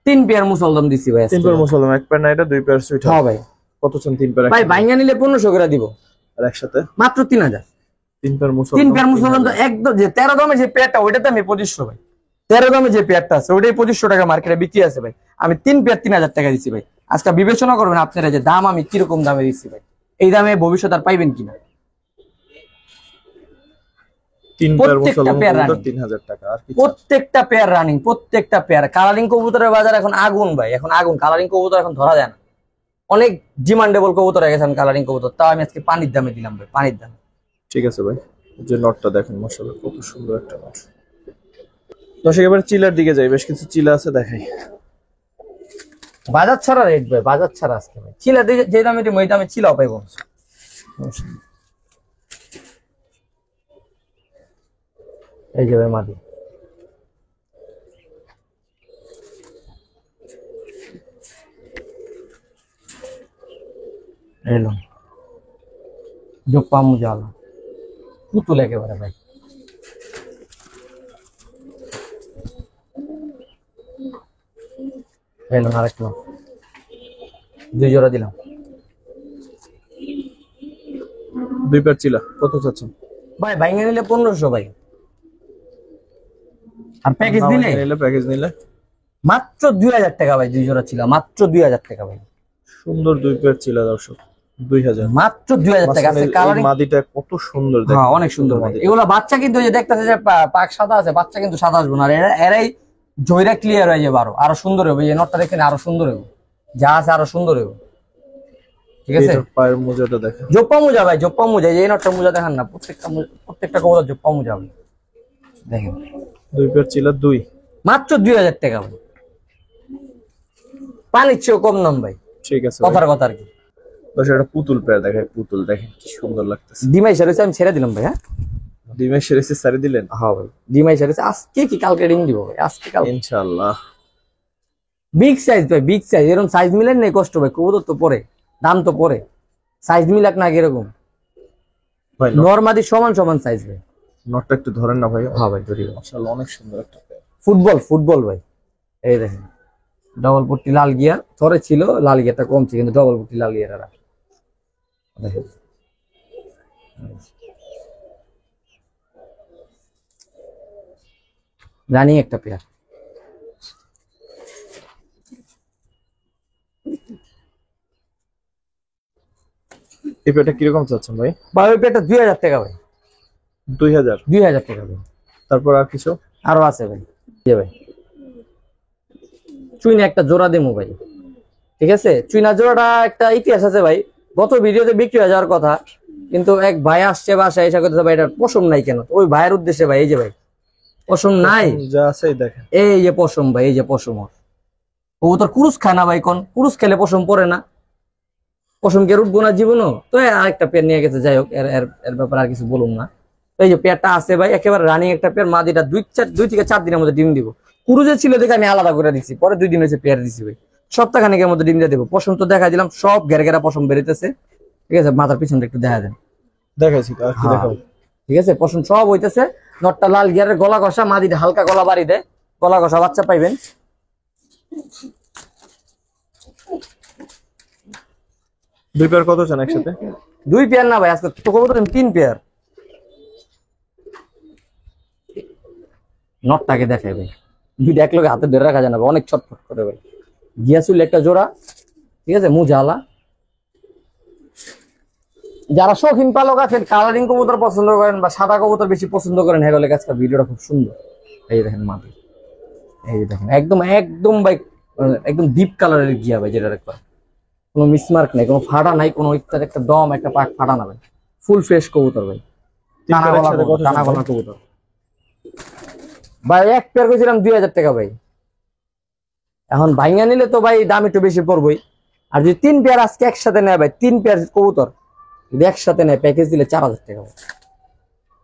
3 পেয়ার মুসলদম দিছি ভাই। 3 পেয়ার মুসলদম, 1 পেয়ার নাইরা, 2 পেয়ার সুইট। হ্যাঁ ভাই। কত চান 3 পেয়ার? ভাই ভাঙা নিলে 1500 করে দিব, আর একসাথে মাত্র 3000। 3 পেয়ার মুসলদম, 3 পেয়ার মুসলদম তো একদম যে 13 দামে যে পেয়ারটা ওইটাতে আমি 2500 ভাই। 13 দামে যে পেয়ারটা আছে ওইটাই 2500 টাকা মার্কেটে বিক্রি আছে ভাই। আমি 3 পেয়ার 3000 টাকা দিছি ভাই। আজকে বিবেচনা করবেন আপনারা যে দাম আমি কিরকম দামে দিচ্ছি ভাই, এই দামে ভবিষ্যৎ আর পাইবেন কিনা। 3 পেয়ার মুসলদম 3000 টাকা। আর কি প্রত্যেকটা পেয়ার রানিং, প্রত্যেকটা পেয়ার। কালারিং কবুতরের বাজার এখন আগুন ভাই, এখন আগুন। কালারিং কবুতর এখন ধরা যায় না, অনেক ডিমান্ডেবল কবুতর হয়ে গেছে কালারিং কবুতর। তাও আমি আজকে পানির দামে দিলাম ভাই, পানির দামে। ঠিক আছে ভাই, যে নটটা দেখেন মাশাআল্লাহ কত সুন্দর একটা নট। দর্শক এবার চিলার দিকে যাই, বেশ কিছু চিলা আছে দেখাই। বাজার ছাড়া রেট ভাই, বাজার ছাড়া আজকে ভাই। চিলা যে দামে দিই ওই দামে চিলাও পাইব। এই যে ভাই মাদি, এলো জোপা মুজালা পুতুল একেবারে ভাই। এলো আরেক লো, 2 জোড়া দিলাম। 2 পেয়ার চিলা কত চাচ্ছেন ভাই? ভাইঙ্গা নিলে 1500 ভাই, আর প্যাকেজ নিলে মাত্র 2000 টাকা ভাই। 2 জোড়া ছিল মাত্র 2000 টাকা ভাই। সুন্দর 2 পেয়ার চিলা দর্শক, 2000, মাত্র 2000 টাকা আছে। কালারিং মাদিটা কত সুন্দর দেখেন। হ্যাঁ অনেক সুন্দর ভাই। এগুলা বাচ্চা কিন্তু ওই যে দেখতেছে যে পাক সাদা আছে, বাচ্চা কিন্তু সাদা আসবে না। আর এরাই জয়রা ক্লিয়ার হয়ে যাবে, আরো সুন্দর হবে। এই নটটা দেখেন আরো সুন্দর হবে, যা আছে আরো সুন্দর হবে। ঠিক আছে, পায়ের মোজাটা দেখেন, জোপ্পা মোজা ভাই, জোপ্পা মোজা। এই নটটা মোজা দেখেন না, প্রত্যেকটা কবুতর জোপ্পা মোজা ভাই দেখেন। 2 পেয়ার চিলা 2, মাত্র 2000 টাকা ভাই। পানির চেয়েও কম নাম ভাই। ঠিক আছে কথার কথা আর কি। দর্শক একটা পুতুল পেয়ার দেখাই, পুতুল দেখেন কি সুন্দর লাগতেছে। ডিমাই সারেছে, আমি ছেড়ে দিলাম ভাই। হ্যাঁ ডিমে সেরেছে সারি দিলেন? হ্যাঁ ভাই ডিমাই সারেছে আজকে কি কালকে ডিম দিব ভাই, আজকে কাল ইনশাআল্লাহ। বিগ সাইজ ভাই, বিগ সাইজ। এরকম সাইজ মিলেন নেই কষ্ট ভাই, কবুতর তো পরে, দাম তো পরে, সাইজ মিলাক না এরকম ভাই নরমাদি সমান সমান সাইজ ভাই। নটটা একটু ধরেন না ভাই। হ্যাঁ ভাই ধরি। মাশাআল্লাহ অনেক সুন্দর একটা পেয়ার। ফুটবল ফুটবল ভাই। এই দেখেন ডবল পট্টি লাল গিয়ার, থরে ছিল লাল গিয়ারটা কমছে, কিন্তু ডবল পট্টি লাল গিয়ার এরা দেখেন। রানিং একটা পেয়ার। এই পেয়ারটা কিরকম চাচ্ছেন ভাই? ভাই ওই পেয়ারটা 2000 টাকা ভাই। 2000? 2000 টাকা ভাই। তারপর আর কিছু আরো আছে ভাই। জি ভাই, চুইনা একটা জোড়া দেবো ভাই। ঠিক আছে, চুইনা জোড়াটা একটা ইতিহাস আছে ভাই। গত ভিডিওতে বিক্রি হয়ে যাওয়ার কথা, কিন্তু এক ভাই আসছে বাসায় এসে কথা ভাই এটা পশম নাই কেন। ওই ভাইয়ের উদ্দেশ্যে ভাই, এই যে ভাই পশম নাই, যা আছে দেখেন। এই যে পশম ভাই, এই যে পশম। ও তোর কুরুস খায় না ভাই, কোন কুরুস খেলে পশম পরে না? পশম কে উঠবো না জীবনও তো। আরেকটা পেয়ার নিয়ে গেছে, যাই হোক এর ব্যাপারে আর কিছু বলুন না। এই যে পেয়ারটা আছে ভাই, একেবারে রানিং একটা পেয়ার। মাদিটা 2 থেকে 4 দিনের মধ্যে ডিম দিব। কুরুজে ছিল দেখে আমি আলাদা করে দিচ্ছি, পরে 2 দিন হয়েছে পেয়ার দিচ্ছি ভাই। সপ্তাহখানেকের মধ্যে ডিম দিয়ে দেবো। পশম তো দেখা দিলাম, সব ঘেরা ঘেরা পশম বেরোতেছে। ঠিক আছে, মাথার পিছনটা একটু দেখা দেন। দেখাইছি তো, আর কি দেখাবো? ঠিক আছে, পশম সব হইতেছে। নটটা লাল গিয়ারের, গলা ঘষা, মাদিটা হালকা গলা বাড়ি দেয়, গলা ঘষা বাচ্চা পাইবেন। 2 পেয়ার কত চান একসাথে? 2 পেয়ার না ভাই, আজকে তো কবুতর 3 পেয়ার। নটটাকে দেখাই ভাই, 2টা এক লগে হাতে ধরে রাখা যায় না ভাই, অনেক ছটফট করে ভাই। গিয়াসুল একটা জোড়া, ঠিক আছে, মুজালা। যারা শৌখিন পালক আছেন, কালারিং কবুতর পছন্দ করেন বা সাদা কবুতর বেশি পছন্দ করেন, হ্যাঁ বলে আজকে ভিডিওটা খুব সুন্দর। এই দেখেন মাটি, এই দেখেন একদম একদম ভাই, একদম ডিপ কালারের গিয়া ভাই। যেটা একবার কোনো মিসমার্ক নাই, কোনো ফাটা নাই, কোনো একটা দম একটা পাক ফাটা না ভাই। ফুল ফ্রেশ কবুতর ভাই, টানা গলা কবুতর ভাই। এক পেয়ার করেছিলাম 2000 টাকা ভাই। এখন ভাইঙ্গা নিলে তো ভাই দাম একটু বেশি পড়বই। আর যদি 3 পেয়ার আজকে একসাথে নেয় ভাই, 3 পেয়ার কবুতর যদি একসাথে নেয়, প্যাকেজ দিলে 4000 টাকা ভাই।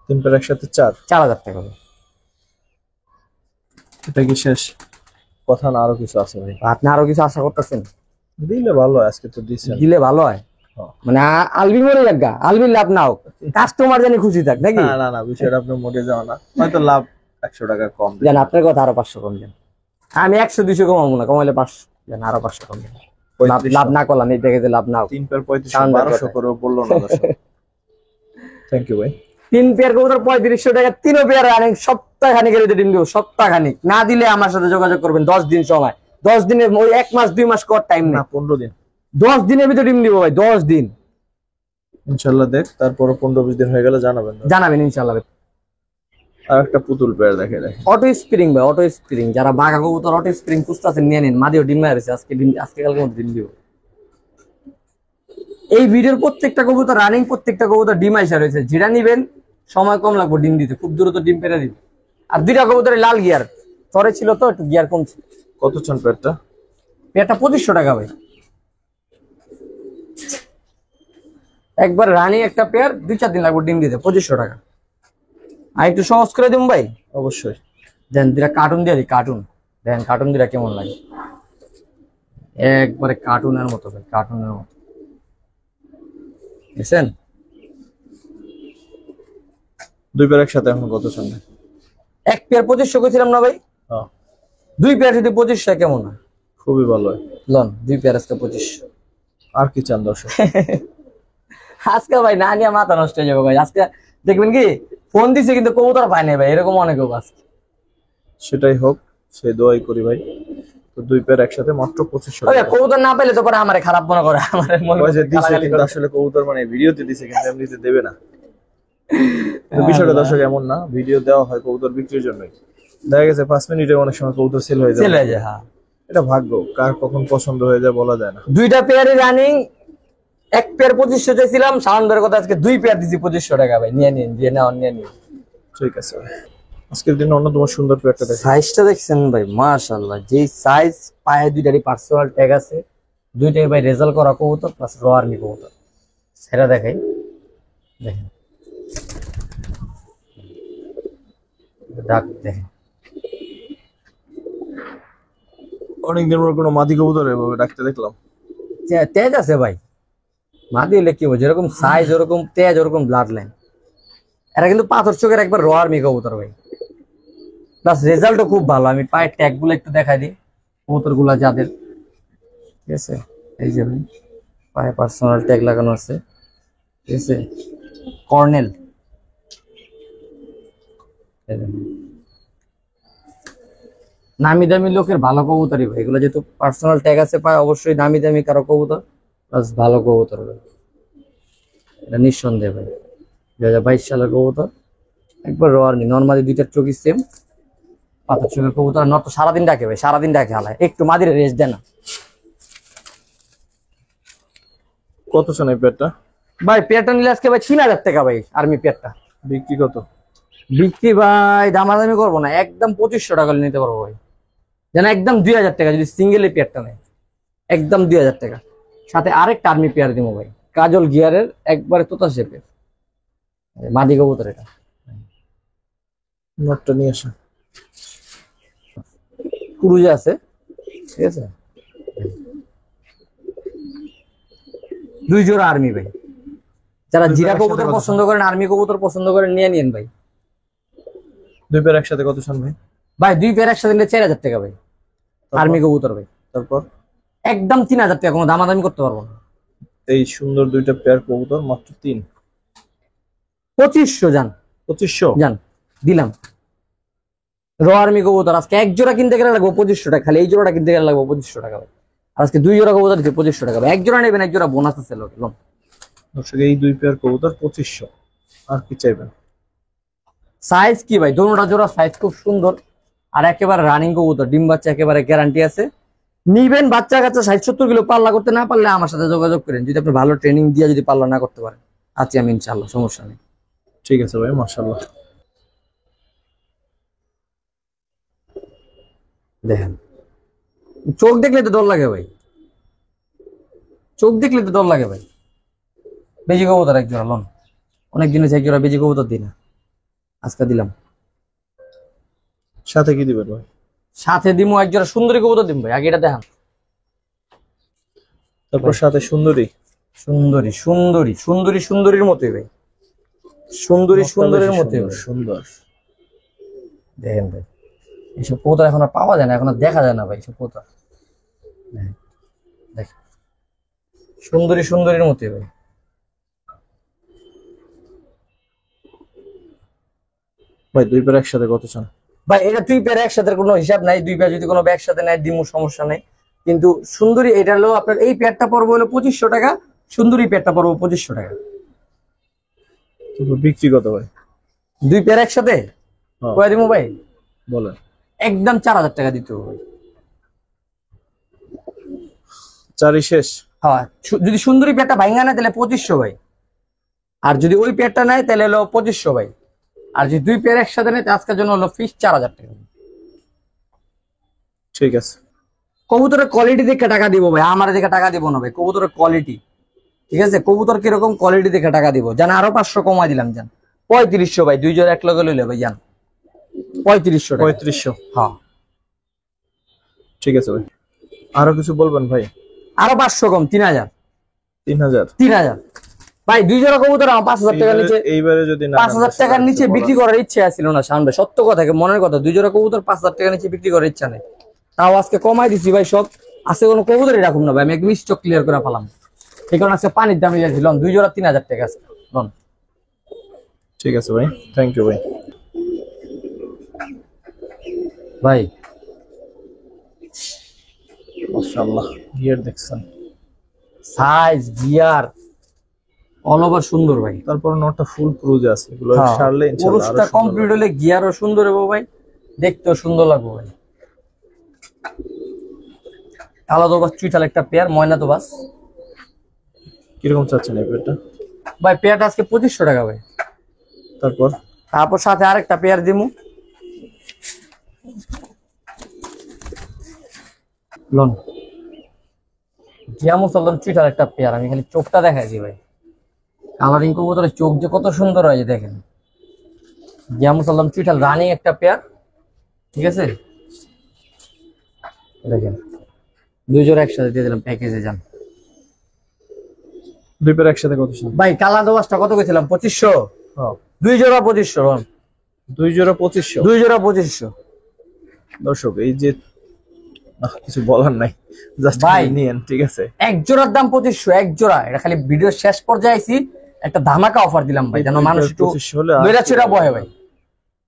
3 পেয়ার একসাথে 4000 টাকা ভাই। এটা কি শেষ কথা না আরো কিছু আছে ভাই? আপনি আরো কিছু আশা করতেছেন? দিলে ভালো হয়, আজকে তো দিছেন। দিলে ভালো হয়, হ্যাঁ। মানে আলবি মরে লাগা, আলবির লাভ না হোক, কাস্টমার জানি খুশি থাক নাকি। না না না, বিষয়টা আপনার মোটে যাওয়া না, হয়তো লাভ 100 টাকা কম জান আপনার কথা আরো 500 কম দেন, আমি 100-200 কমাবো না, কমাইলে 500 জান, আরো 500 কম দেন। লাভ না করলাম এই প্যাকেজে, লাভ না হোক। 3 পেয়ার 3500 1200 করে বললো না দর্শক। থ্যাংক ইউ ভাই। 3 পেয়ার কবুতর 3500 টাকা, 3 পেয়ার রানিং, সপ্তাহখানিক এর ডিম দিব, সপ্তাহখানিক। না দিলে আমার সাথে যোগাযোগ করবেন, 10 দিন সময়, 10 দিনের ওই 1 মাস 2 মাস কর টাইম না না, 15 দিন 10 দিনের ভিতরে ডিম দিব ভাই, 10 দিন। ইনশাআল্লাহ দেখ, তারপর 15-20 দিন হয়ে গেলে জানাবেন। জানাবেন ইনশাআল্লাহ। আর একটা পুতুল পেয়ার দেখে দেখ, অটো স্প্রিং ভাই, অটো স্প্রিং, যারা বাঘা কবুতর অটো স্প্রিং খুঁজতেছেন নিয়ে নিন, মাদিও ডিম মারছে আজকে, ডিম আজকে কালকে মধ্যে ডিম দিব। এই ভিডিওর প্রত্যেকটা কবুতর রানিং, প্রত্যেকটা কবুতর ডিম আইসা রয়েছে, যেটা নিবেন সময় কম লাগবে ডিম দিতে, খুব দ্রুত ডিম পেরে দিবে। আর 2টা কবুতরের লাল গিয়ার, তরে ছিল তো একটু গিয়ার কমছে। কত চান পেয়ারটা? পেয়ারটা 2500 টাকা ভাই, একবার রানিং একটা পেয়ার, 2-4 দিন লাগবে ডিম দিতে, 2500 টাকা। আর একটু সহজ করে দিন ভাই। অবশ্যই। দেন 2টা কার্টুন দিয়ে দিই, কার্টুন দেন, কার্টুন 2টা কেমন লাগে, একবারে কার্টুনের মতো ভাই, কার্টুনের মতো, বুঝছেন? 2 পেয়ার একসাথে এখন কত চান? এক পেয়ার 2500 কইছিলাম না ভাই? হ্যাঁ। 2 পেয়ার যদি 2500 কেমন হয়? খুবই ভালো হয়। লন 2 পেয়ার আজকে 2500। আর কি চান দর্শক? আজকে ভাই না নিয়ে মাথা নষ্ট হয়ে যাবে ভাই, আজকে দেখবেন কি ফোন দিছে কিন্তু কবুতর পায় না ভাই, এরকম অনেক হোক আজকে। সেটাই হোক, সেই দোয়াই করি ভাই। তো 2 পেয়ার একসাথে মাত্র 2500 ওই টাকা। কবুতর না পেলে তো পরে আমারে খারাপ মনে করে, আমারে মনে ওই যে দিছে, গালাগালি কিন্তু করে। আসলে কবুতর মানে ভিডিওতে দিছে, কিন্তু এমনিতে দেবে না। তো বিষয়টা দর্শক এমন না, ভিডিও দেওয়া হয় কবুতর বিক্রির জন্যই। দেখা গেছে 5 মিনিটে অনেক সময় কবুতর সেল হয়ে যায়। সেল হয়ে যায়, হ্যাঁ। এটা ভাগ্য, কার কখন পছন্দ হয়ে যায় বলা যায় না। 2টা পেয়ারই রানিং, এক পেয়ার 2500 চাইছিলাম, সাউন্ডের কথা আজকে 2 পেয়ার দিছি 2500 টাকা ভাই, নিয়ে নিন, দিয়ে নাও, নিয়ে নিন। ঠিক আছে ভাই, আজকের দিনে অন্যতম সুন্দর পেয়ারটা দেখেন। সাইজটা দেখছেন ভাই, মাশাআল্লাহ, যেই সাইজ, পায়ে 2টারই পার্সোনাল ট্যাগ আছে, 2টাই ভাই রেজাল্ট করা কবুতর প্লাস র আর্মি কবুতর। সেটা দেখাই, দেখেন ডাক দেখেন, অনেকদিন পর কোনো মাদি কবুতর এভাবে ডাকতে দেখলাম। তেজ আছে ভাই, মাদি হলে কি হবে, যেরকম সাইজ ওরকম তেজ, ওরকম ব্লাড লাইন। এরা কিন্তু পাথর চোখের একবার র আর্মি কবুতর ভাই, প্লাস রেজাল্টও খুব ভালো। আমি পায়ের ট্যাগ গুলো একটু দেখাই দিই কবুতর গুলা যাদের, ঠিক আছে? এই যে ভাই পায়ে পার্সোনাল ট্যাগ লাগানো আছে, ঠিক আছে? কর্নেল, নামি দামি লোকের ভালো কবুতরই ভাই এগুলো, যেহেতু পার্সোনাল ট্যাগ আছে পায়, অবশ্যই নামি দামি কারো কবুতর প্লাস ভালো কবুতর ভাই, এটা নিঃসন্দেহে ভাই। 2022 সালের কবুতর, একবার রোয়ার নি, নর্মালি 2টার চোখই সেম, পাথর চোখের কবুতর। নট তো সারাদিন ডাকে ভাই, সারাদিন ডাকে, হালায় একটু মাদিরে রেস্ট দেয় না কত চান এই পেয়ারটা? ভাই। পেয়ারটা নিলে আজকে ভাই 3000 টাকা ভাই, আর্মি পেয়ারটা। বিক্রি কত? বিক্রি ভাই দামাদামি করবো না, একদম 2500 টাকা নিতে পারবো ভাই, যেন একদম 2000 টাকা যদি সিঙ্গেল এই পেয়ারটা নেয়, একদম 2000 টাকা। সাথে আরেকটা আর্মি পেয়ার দিব ভাই, কাজল গিয়ারের, একবারে তোতা শেপের মাদি কবুতর। এটা নোটটা নিয়ে আসেন। ক্রুজে আছে, ঠিক আছে? 2 জোড়া আর্মি ভাই, যারা জিরা কবুতর পছন্দ করেন, আর্মি কবুতর পছন্দ করেন, নিয়ে নিন ভাই। 2 পেয়ার একসাথে কত চান ভাই? ভাই 2 পেয়ার একসাথে নিলে 4000 টাকা ভাই, আর্মি কবুতর ভাই। তারপর একদম 3000 টাকা, কোনো দামাদামি করতে পারবো না। এই সুন্দর 2টা পেয়ার কবুতর মাত্র 2500 যান, 2500 যান দিলাম। র আর্মি কবুতর আজকে এক জোড়া কিনতে গেলে লাগবে 2500 টাকা, খালি এই জোড়াটা কিনতে গেলে লাগবে 2500 টাকা ভাই। আর আজকে 2 জোড়া কবুতর দিতে 2500 টাকা ভাই, এক জোড়া নেবেন, এক জোড়া বোনাস আছে লোক। দর্শক এই 2 পেয়ার কবুতর 2500, আর কি চাইবেন? সাইজ কি ভাই, দোনোটা জোড়া সাইজ খুব সুন্দর, আর একেবারে রানিং কবুতর, ডিম বাচ্চা একেবারে গ্যারান্টি আছে। নিবেন বাচ্চা কাচ্চা 60-70 কিলো, পাল্লা করতে না পারলে আমার সাথে যোগাযোগ করেন, যদি আপনি ভালো ট্রেনিং দিয়ে যদি পাল্লা না করতে পারেন, আছি আমি ইনশাআল্লাহ, সমস্যা নেই। ঠিক আছে ভাই, মাশাআল্লাহ। দেখেন চোখ দেখলে তো ডর লাগে ভাই, চোখ দেখলে তো ডর লাগে ভাই। বেজি কবুতর এক জোড়া লন, অনেকদিন হয়েছে এক জোড়া বেজি কবুতর দিই না, আজকে দিলাম। সাথে কি দিবেন ভাই? সাথে দিমু এক জোড়া সুন্দরী কবুতর দিম ভাই, আগে এটা দেখান। তারপর সাথে সুন্দরী। সুন্দরী সুন্দরী সুন্দরী সুন্দরীর মতোই ভাই, সুন্দরী সুন্দরীর মতোই ভাই। সুন্দর। দেখেন ভাই, এইসব কবুতর এখন আর পাওয়া যায় না, এখন আর দেখা যায় না ভাই এইসব কবুতর। দেখ, সুন্দরী সুন্দরীর মতোই ভাই। ভাই দুই পেয়ার একসাথে কত চান? ভাই এটা দুই পেয়ার একসাথে কোনো হিসাব নাই, দুই পেয়ার যদি কোনো একসাথে নেয় দিমু, সমস্যা নাই। কিন্তু সুন্দরী এটা হলো আপনার, এই পেয়ারটা পড়বো হলো 2500 টাকা, সুন্দরী পেয়ারটা পড়বো 2500 টাকা। বিক্রি কত ভাই দুই পেয়ার একসাথে কয়ে দিমু ভাই? বলেন। একদম 4000 টাকা দিতে হবে ভাই। চারি শেষ? হ্যাঁ, যদি সুন্দরী পেয়ারটা ভাঙা নেয় তাহলে 2500 ভাই, আর যদি ওই পেয়ারটা নেয় তাহলে হলো 2500 ভাই। আর যদি দুই পেয়ার একসাথে নেয় আজকের জন্য হলো ফিক্স 4000 টাকা। ঠিক আছে। কবুতরের কোয়ালিটি দেখে টাকা দিব ভাই, আমার দেখে টাকা দিব না ভাই, কবুতরের কোয়ালিটি। ঠিক আছে, কবুতর কিরকম কোয়ালিটি দেখে টাকা দিব। জান আরো 500 কমাই দিলাম, জান 3500 ভাই, দুই জোড়া এক লগে লইলে ভাই, জান 3500 টাকা। 3500? হ্যাঁ ঠিক আছে ভাই। আরো কিছু বলবেন ভাই? আরো 500 কম, 3000। 3000? 3000 ভাই, দুই জোড়া কবুতর আমার 5000 টাকার নিচে, এইবারে যদি না 5000 টাকার নিচে বিক্রি করার ইচ্ছা ছিল না শান ভাই, সত্য কথা, মনের কথা। দুই জোড়া কবুতর 5000 টাকার নিচে বিক্রি করার ইচ্ছা নেই, তাও আজকে কমাই দিছি ভাই সব। আজকে কোনো কবুতরই রাখুন না ভাই, আমি একদম স্টক ক্লিয়ার করে ফেলাম। এই কারণে আজকে পানির দাম নিয়েছিলাম, দুই জোড়া 3000 টাকা আছে। ঠিক আছে ভাই, থ্যাংক ইউ ভাই। ভাই মাশাআল্লাহ, গিয়ার দেখছেন, সাইজ গিয়ার অল ওভার সুন্দর ভাই। তারপর নটটা ফুল ক্রুজ আছে, এগুলো সারলে ইনশাআল্লাহ পুরুষটা কমপ্লিট হলে গিয়ারও সুন্দর হবে ভাই, দেখতেও সুন্দর লাগবে ভাই। কালো তো বাস চুইটাল একটা পেয়ার, ময়না তো বাস। কিরকম চাচ্ছেন এই পেয়ারটা? ভাই পেয়ারটা আজকে 2500 টাকা ভাই। তারপর সাথে আরেকটা পেয়ার দিমু, লোন জিয়া মুসলমান চুইটাল একটা পেয়ার। আমি খালি চোখটা দেখাই দিই ভাই, কালারিং কবুতরের চোখ যে কত সুন্দর হয় দেখেন। জিয়া মুসলমান চুইটাল রানিং একটা পেয়ার, ঠিক আছে। দেখেন দুই জোড়া একসাথে দিয়ে দিলাম প্যাকেজে, যান। দুই পেয়ার একসাথে কত চান ভাই? কালার দোবাসটা কত কইছিলাম? 2500। দুই জোড়া 2500। দুই জোড়া 2500? দুই জোড়া 2500। দর্শক এই যে কিছু বলার নাই, জাস্ট ভাই নিয়েন, ঠিক আছে। এক জোড়ার দাম 2500, এক জোড়া। এটা খালি ভিডিও শেষ পর্যায়ে আইছি, একটা ধামাকা অফার দিলাম ভাই, যেন মানুষ একটু মেরা ছেড়া বহে ভাই,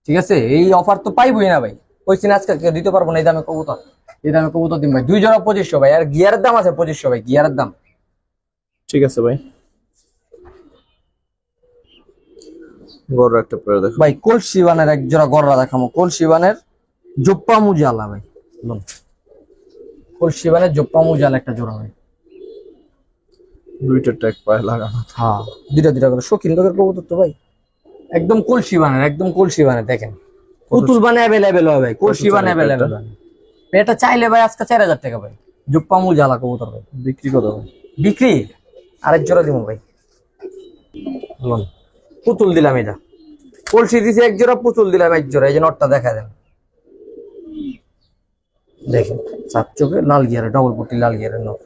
ঠিক আছে। এই অফার তো পাইবই না ভাই, কইছি না আজকে দিতে পারবো না এই দামে কবুতর, এই দামে কবুতর দিন ভাই। দুই জোড়া 2500 ভাই, আর গিয়ারের দাম আছে 2500 ভাই, গিয়ারের দাম। ঠিক আছে ভাই। গড় একটা পেয়ার দেখো ভাই, কলসিবানের এক জোড়া গররা দেখামো, কলসিবানের জোপ্পা মুজালা ভাই, কলসিবানের জোপ্পা মুজালা একটা জোড়া ভাই। দুইটা ট্যাগ পায়ে লাগানো। হ্যাঁ, দুইটা দুইটা করে শৌখিন লোকের কবুতর তো ভাই, একদম কলসিবানের, একদম কলসিবানের। দেখেন পুতুল বানে অ্যাভেলেবেল হয় ভাই, কলসিবান অ্যাভেলেবেল হয়। এটা চাইলে ভাই আজকে 4000 টাকা ভাই, জোপ্পা মুজালা কবুতর ভাই। বিক্রি কত ভাই? বিক্রি আরেক জোড়া দিব ভাই, পুতুল দিলাম। এটা কলসি দিছি এক জোড়া, পুতুল দিলাম এক জোড়া। এই যে নটটা দেখা দেন, দেখেন সাত চোখে লাল গিয়ারে, ডবল পট্টি লাল গিয়ারের নট,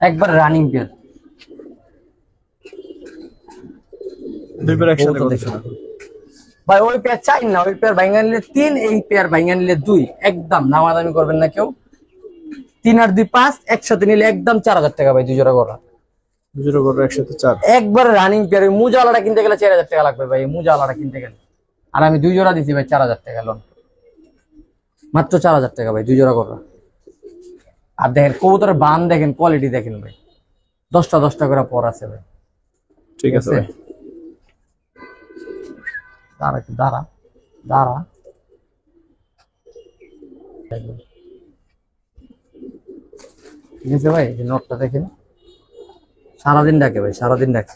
একবার রানিং পেয়ার। দুই পেয়ার একসাথে কত চান ভাই? ওই পেয়ার চাই না, ওই পেয়ার ভাঙা নিলে 3, এই পেয়ার ভাঙা নিলে 2, একদম দামাদামি করবেন না কেউ। 3 আর 2 5, একসাথে নিলে একদম 4000 টাকা ভাই, দুই জোড়া করা। দুই জোড়া গড় একসাথে 4? একবার রানিং পেয়ার। ওই মুজালাটা কিনতে গেলে 4000 টাকা লাগবে ভাই, মুজালাটা কিনতে গেলে। আর আমি দুই জোড়া দিছি ভাই 4000 টাকা লোন, মাত্র 4000 টাকা ভাই, দুই জোড়া করা। আর দেখেন কবুতরের বান দেখেন, কোয়ালিটি দেখেন ভাই, 10টা 10টা করে পর আছে ভাই। ঠিক আছে ভাই। দাঁড়া একটু, দাঁড়া দাঁড়া, ঠিক আছে ভাই। এই নোটটা দেখেন, সারাদিন ডাকে ভাই, সারাদিন ডাকে।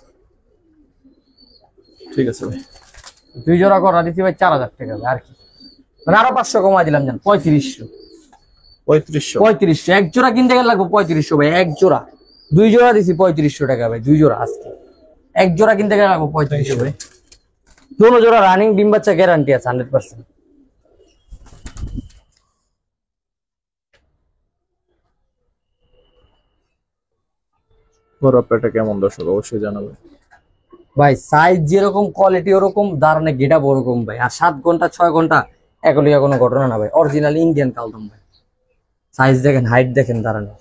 ঠিক আছে ভাই। দুই জোড়া করা দিচ্ছি ভাই 4000 টাকা ভাই, আর কি মানে আরো 500 কমাই দিলাম, জান 3500। 3500? এক জোড়া কিনতে গেলে লাগবে 3500 ভাই, এক জোড়া। দুই জোড়া দিছি 3500 টাকা ভাই, দুই জোড়া আজকে। এক জোড়া কিনতে গেলে লাগবে 3500 ভাই। দোনো জোড়া রানিং ডিম বাচ্চা গ্যারান্টি আছে 100%। ঘরোয়া পেয়ারটা কেমন দর্শক অবশ্যই জানাবেন। ভাই সাইজ যেরকম কোয়ালিটি ওরকম, দাঁড়ানে গেটা ওরকম ভাই। আর 7 ঘন্টা 6 ঘন্টা এগুলিয়া কোনো ঘটনা না ভাই, অরিজিনাল ইন্ডিয়ান কালদম ভাই। সাইজ দেখেন, হাইট দেখেন, দাঁড়ানো।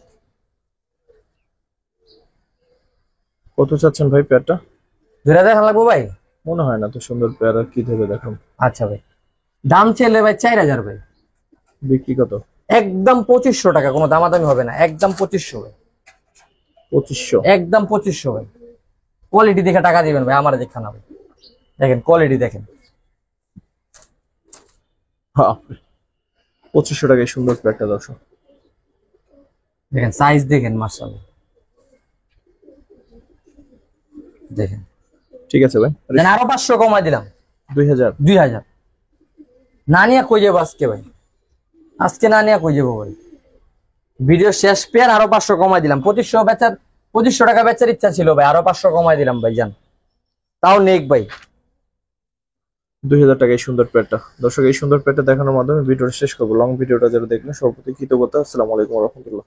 কত চাচ্ছেন ভাই পেয়ারটা? ধরে দেখা লাগবো ভাই? মনে হয় না তো সুন্দর পেয়ার, আর কি ধরে দেখাম। আচ্ছা ভাই, দাম চাইলে ভাই 4000 ভাই। বিক্রি কত? একদম 2500 টাকা, কোনো দামাদামি হবে না, একদম 2500 ভাই। 2500? একদম 2500 ভাই। কোয়ালিটি দেখে টাকা দিবেন ভাই, আমার দেখা না ভাই। দেখেন কোয়ালিটি দেখেন। হ্যাঁ, 2500 টাকায় সুন্দর পেয়ারটা দর্শক। দেখেন সাইজ দেখেন, মাশাআল্লাহ দেখেন। ঠিক আছে ভাই, দেন আরো 500 কমাই দিলাম। 2000? 2000 না নিয়ে কই যাবো আজকে ভাই? আজকে না নিয়ে কই যাবো ভাই? ভিডিও শেষ পেয়ার আরো 500 কমাই দিলাম। 2500 বেচার, 2500 টাকা বেচার ইচ্ছা ছিল ভাই, আরো 500 কমাই দিলাম ভাই জান। তাও নেক ভাই। 2000 টাকায় সুন্দর পেয়ারটা দর্শক। এই সুন্দর পেয়ারটা দেখানোর মাধ্যমে ভিডিওটা শেষ করবো। লং ভিডিওটা যারা দেখলেন সর্বপ্রতি কৃতজ্ঞতা। আসসালামু আলাইকুম রহমতুল্লাহ।